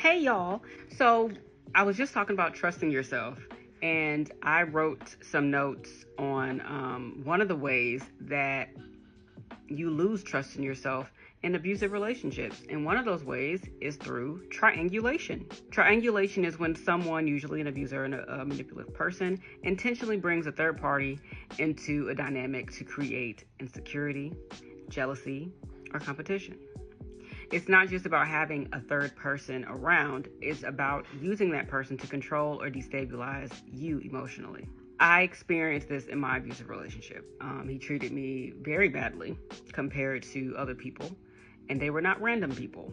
Hey y'all. So I was just talking about trusting yourself, and I wrote some notes on one of the ways that you lose trust in yourself in abusive relationships. And one of those ways is through triangulation. Triangulation is when someone, usually an abuser and a manipulative person, intentionally brings a third party into a dynamic to create insecurity, jealousy, or competition. It's not just about having a third person around, it's about using that person to control or destabilize you emotionally. I experienced this in my abusive relationship. He treated me very badly compared to other people, and they were not random people.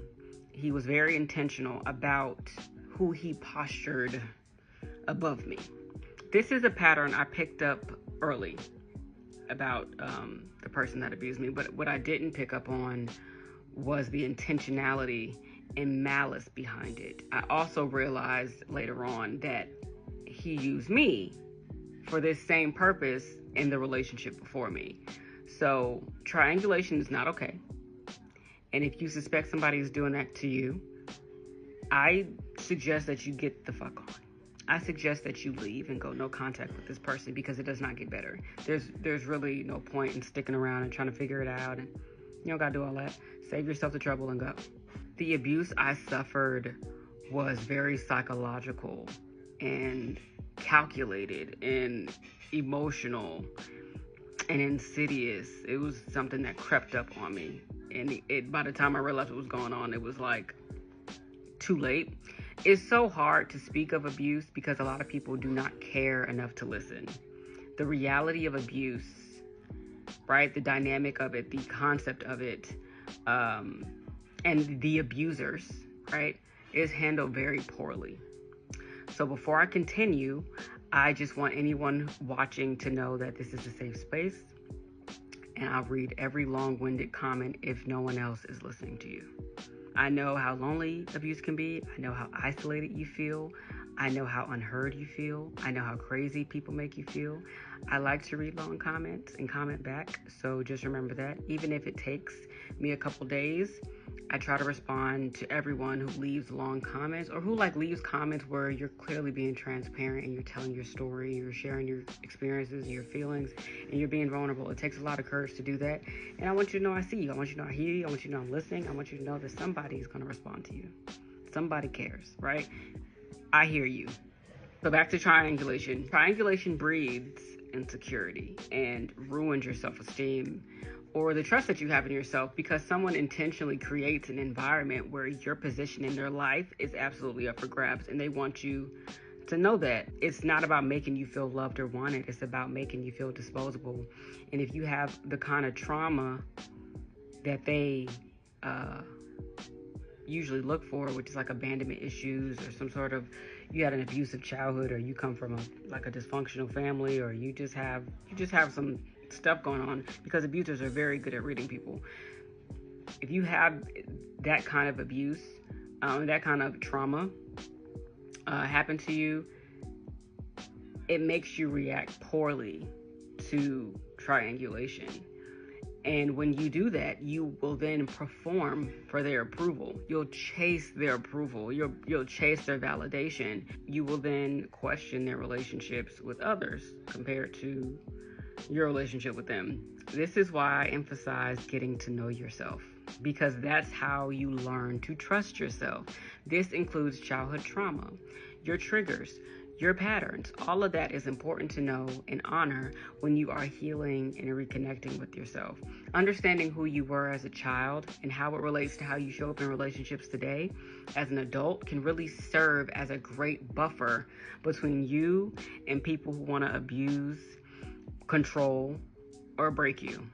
He was very intentional about who he postured above me. This is a pattern I picked up early about the person that abused me, but what I didn't pick up on was the intentionality and malice behind it. I also realized later on that he used me for this same purpose in the relationship before me. So triangulation is not okay. And if you suspect somebody is doing that to you, I suggest that you get the fuck on. I suggest that you leave and go no contact with this person, because it does not get better. There's really no point in sticking around and trying to figure it out, and you don't gotta do all that. Save yourself the trouble and go. The abuse I suffered was very psychological and calculated and emotional and insidious. It was something that crept up on me. And by the time I realized what was going on, it was like too late. It's so hard to speak of abuse because a lot of people do not care enough to listen. The reality of abuse, right? The dynamic of it, the concept of it, and the abusers, right, is handled very poorly. So before I continue, I just want anyone watching to know that this is a safe space, and I'll read every long-winded comment if no one else is listening to you. I know how lonely abuse can be. I know how isolated you feel. I know how unheard you feel. I know how crazy people make you feel. I like to read long comments and comment back, so just remember that. Even if it takes me a couple days, I try to respond to everyone who leaves long comments, or who leaves comments where you're clearly being transparent and you're telling your story, you're sharing your experiences and your feelings, and you're being vulnerable. It takes a lot of courage to do that. And I want you to know I see you. I want you to know I hear you. I want you to know I'm listening. I want you to know that somebody is going to respond to you. Somebody cares, right? I hear you. So back to triangulation. Triangulation breeds insecurity and ruins your self-esteem or the trust that you have in yourself, because someone intentionally creates an environment where your position in their life is absolutely up for grabs, and they want you to know that it's not about making you feel loved or wanted. It's about making you feel disposable. And if you have the kind of trauma that they usually look for, which is like abandonment issues, or some sort of, you had an abusive childhood, or you come from a dysfunctional family, or you just have some stuff going on, because abusers are very good at reading people. If you have that kind of abuse, that kind of trauma happen to you, it makes you react poorly to triangulation. And when you do that, you will then perform for their approval. You'll chase their approval. You'll chase their validation. You will then question their relationships with others compared to your relationship with them. This is why I emphasize getting to know yourself, because that's how you learn to trust yourself. This includes childhood trauma, your triggers, your patterns. All of that is important to know and honor when you are healing and reconnecting with yourself. Understanding who you were as a child and how it relates to how you show up in relationships today as an adult can really serve as a great buffer between you and people who want to abuse, control, or break you.